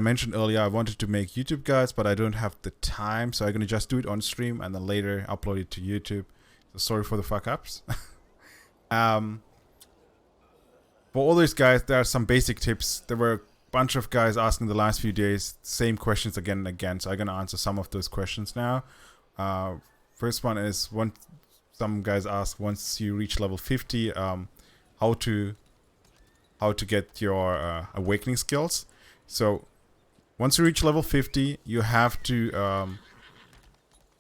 mentioned earlier, I wanted to make YouTube guides, but I don't have the time, so I'm gonna just do it on stream and then later upload it to YouTube. So sorry for the fuck ups. For all these guys, there are some basic tips. There were a bunch of guys asking the last few days same questions again and again, so I'm gonna answer some of those questions now. First one is some guys ask, once you reach level 50, how to get your awakening skills. So once you reach level 50, you have to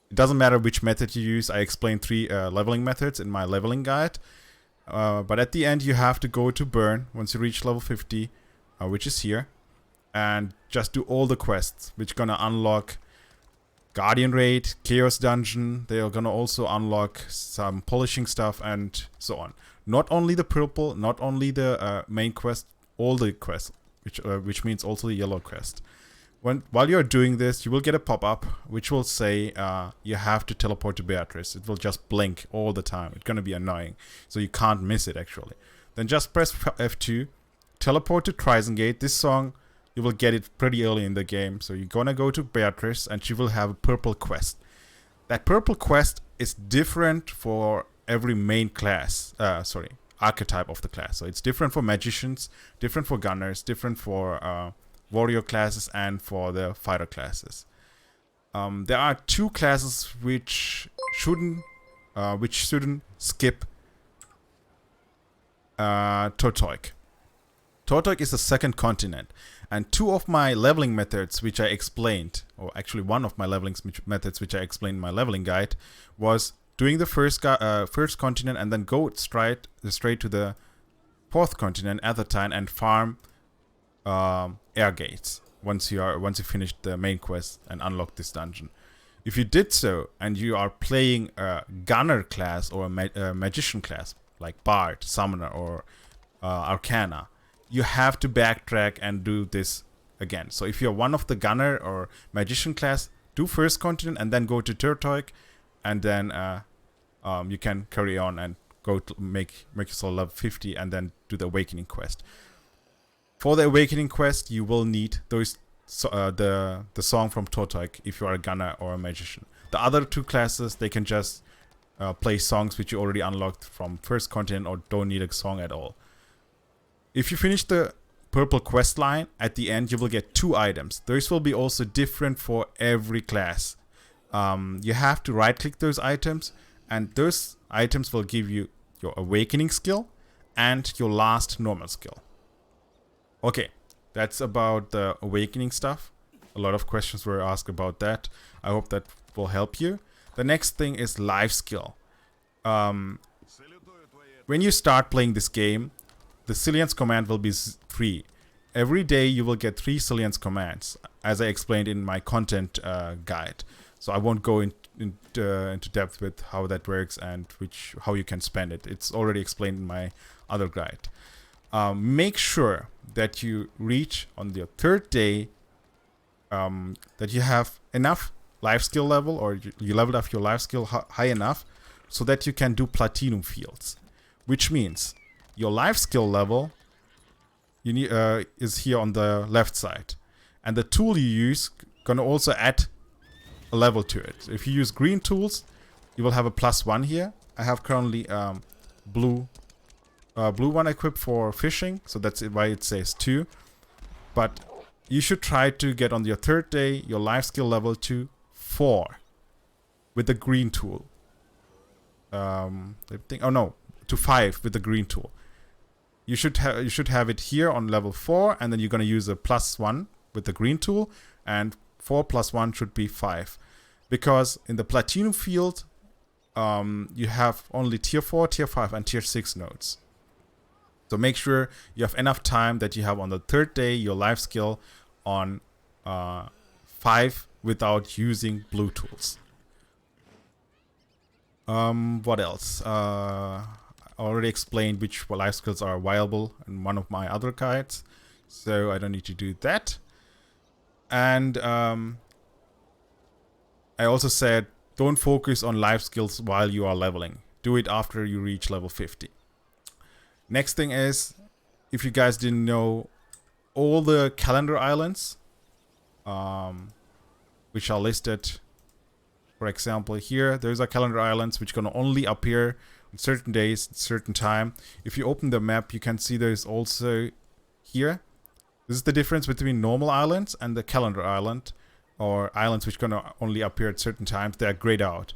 it doesn't matter which method you use. I explained 3 leveling methods in my leveling guide. But at the end, you have to go to burn once you reach level 50, which is here, and just do all the quests, which gonna unlock Guardian Raid, Chaos Dungeon. They are gonna also unlock some polishing stuff and so on. Not only the purple, not only the main quest, all the quests, which means also the yellow quest. While you're doing this, you will get a pop-up which will say you have to teleport to Beatrice. It will just blink all the time. It's gonna be annoying, so you can't miss it actually. Then just press F2, teleport to Trisengate. This song, you will get it pretty early in the game. So you're gonna go to Beatrice and she will have a purple quest. That purple quest is different for every main class, archetype of the class. So it's different for magicians, different for gunners, different for warrior classes, and for the fighter classes. There are 2 classes which shouldn't skip Tortoik. Tortoik is the second continent, and 2 of my leveling methods which I explained, or actually one of my leveling methods which I explained in my leveling guide, was doing the first continent and then go straight to the 4th continent at the time and farm air gates once you finish the main quest and unlock this dungeon. If you did so and you are playing a gunner class or a magician class like Bard, Summoner, or Arcana, you have to backtrack and do this again. So if you're one of the gunner or magician class, do first continent and then go to Tortoik, and then you can carry on and go to make yourself level 50 and then do the awakening quest. For the awakening quest, you will need those the song from Tortoik if you are a gunner or a magician. The other 2 classes, they can just play songs which you already unlocked from first continent or don't need a song at all. If you finish the purple quest line, at the end you will get 2 items. Those will be also different for every class. You have to right click those items, and those items will give you your awakening skill and your last normal skill. Okay, that's about the awakening stuff. A lot of questions were asked about that. I hope that will help you. The next thing is life skill. When you start playing this game, the Cillian's command will be 3. Every day you will get 3 Cillian's commands, as I explained in my content guide. So I won't go into depth with how that works and how you can spend it. It's already explained in my other guide. Make sure that you reach on the 3rd day that you have enough life skill level, or you leveled up your life skill high enough so that you can do platinum fields, which means your life skill level you need, is here on the left side, and the tool you use gonna also add a level to it. If you use green tools, you will have a +1 here. I have currently blue one equipped for fishing, so that's why it says 2. But you should try to get on your 3rd day your life skill level to 4 with the green tool. To 5 with the green tool. You should have it here on level 4, and then you're gonna use a +1 with the green tool, and 4 + 1 should be 5, because in the platinum field you have only tier 4, tier 5, and tier 6 nodes. So make sure you have enough time that you have on the 3rd day your life skill on 5 without using blue tools. What else? I already explained which life skills are viable in one of my other guides, so I don't need to do that. And I also said don't focus on life skills while you are leveling. Do it after you reach level 50. Next thing is, if you guys didn't know, all the calendar islands which are listed. For example, here there's a calendar islands which gonna only appear on certain days, certain time. If you open the map, you can see there's also here. This is the difference between normal islands and the calendar island, or islands which gonna only appear at certain times. They are grayed out.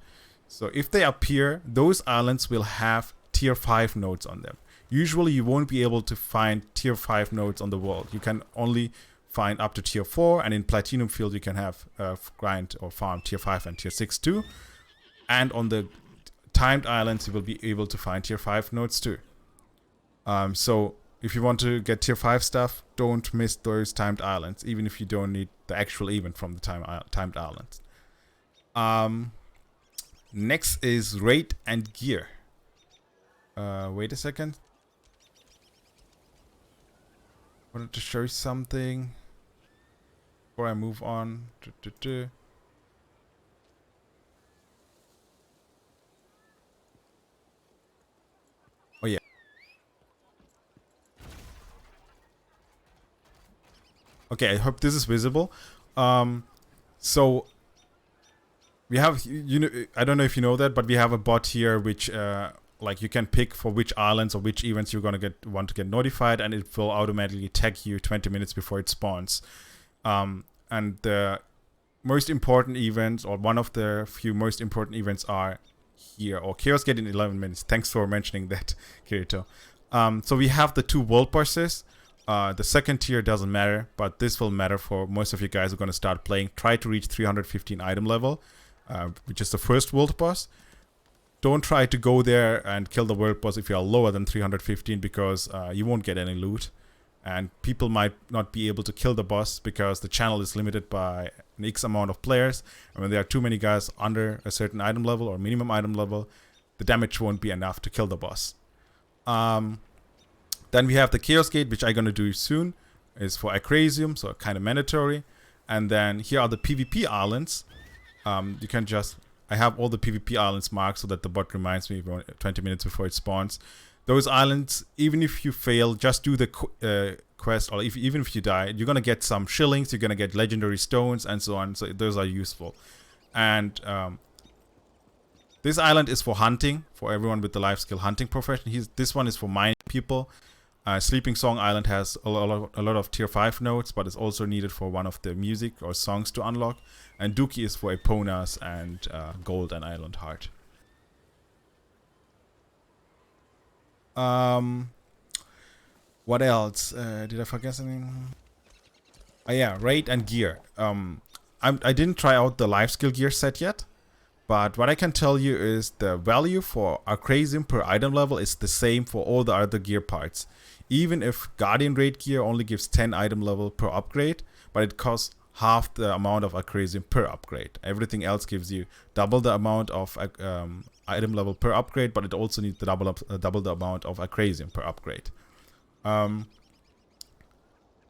So if they appear, those islands will have tier 5 nodes on them. Usually you won't be able to find tier 5 nodes on the world. You can only find up to tier 4, and in Platinum Field you can have grind or farm tier 5 and tier 6 too. And on the timed islands you will be able to find tier 5 nodes too. So if you want to get tier 5 stuff, don't miss those timed islands, even if you don't need the actual event from the timed islands. Next is rate and gear. Wait a second. I wanted to show you something before I move on. Oh yeah. Okay, I hope this is visible. So we have, you know, I don't know if you know that, but we have a bot here which like you can pick for which islands or which events you're gonna want to get notified, and it will automatically tag you 20 minutes before it spawns. And the most important events, or one of the few most important events, are here. Or Chaos Gate in 11 minutes. Thanks for mentioning that, Kirito. So we have the 2 world bosses. The second tier doesn't matter, but this will matter for most of you guys who are going to start playing. Try to reach 315 item level, which is the first world boss. Don't try to go there and kill the world boss if you are lower than 315, because you won't get any loot. And people might not be able to kill the boss because the channel is limited by an X amount of players. And when there are too many guys under a certain item level or minimum item level, the damage won't be enough to kill the boss. Then we have the Chaos Gate, which I'm going to do soon. Is for Acrasium, so kind of mandatory. And then here are the PvP islands. You can just... I have all the PvP islands marked so that the bot reminds me 20 minutes before it spawns. Those islands, even if you fail, just do the quest, or even if you die, you're going to get some shillings, you're going to get legendary stones, and so on. So those are useful. And this island is for hunting, for everyone with the life skill hunting profession. This one is for mining people. Sleeping Song Island has a lot of tier 5 nodes, but it's also needed for one of the music or songs to unlock. And Dookie is for Eponas and Gold and Island Heart. What else? Did I forget something? Oh yeah, rate and gear. I didn't try out the life skill gear set yet, but what I can tell you is the value for Acrasium per item level is the same for all the other gear parts. Even if Guardian Raid gear only gives 10 item level per upgrade, but it costs half the amount of Acrasium per upgrade. Everything else gives you double the amount of item level per upgrade, but it also needs to double the amount of Acrasium per upgrade. But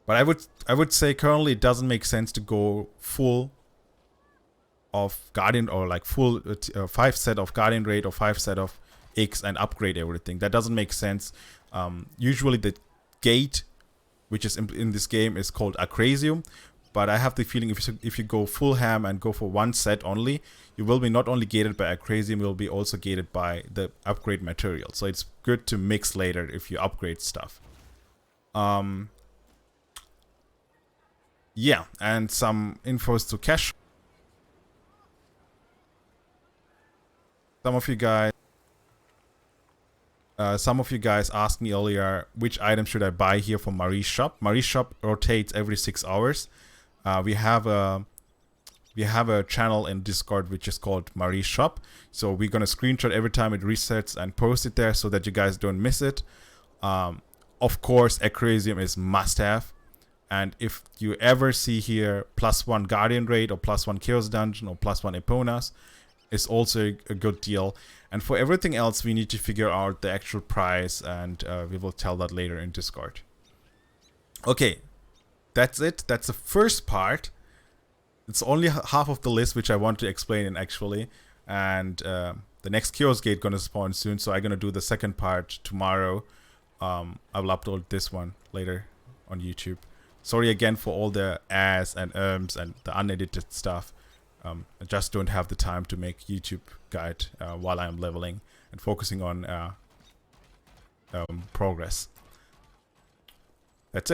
I would say currently it doesn't make sense to go full of Guardian, or like full 5 set of Guardian Raid or 5 set of X and upgrade everything. That doesn't make sense. Usually the gate, which is in this game, is called Acrasium, but I have the feeling if you go full ham and go for 1 set only, you will be not only gated by Acrasium, you will be also gated by the upgrade material. So it's good to mix later if you upgrade stuff. Yeah, and some infos to cash. Some of you guys asked me earlier which item should I buy here for Marie's shop. Marie's shop rotates every 6 hours. We have a channel in Discord which is called Marie's shop. So we're gonna screenshot every time it resets and post it there so that you guys don't miss it. Of course, Acrasium is must-have. And if you ever see here +1 Guardian Raid or +1 Chaos Dungeon or +1 Eponas, it's also a good deal. And for everything else, we need to figure out the actual price, and we will tell that later in Discord. Okay, that's it. That's the first part. It's only half of the list which I want to explain in actually. And the next Chaos Gate gonna spawn soon, so I'm gonna do the second part tomorrow. I will upload this one later on YouTube. Sorry again for all the ahs and and the unedited stuff. I just don't have the time to make YouTube guide while I'm leveling and focusing on progress. That's it.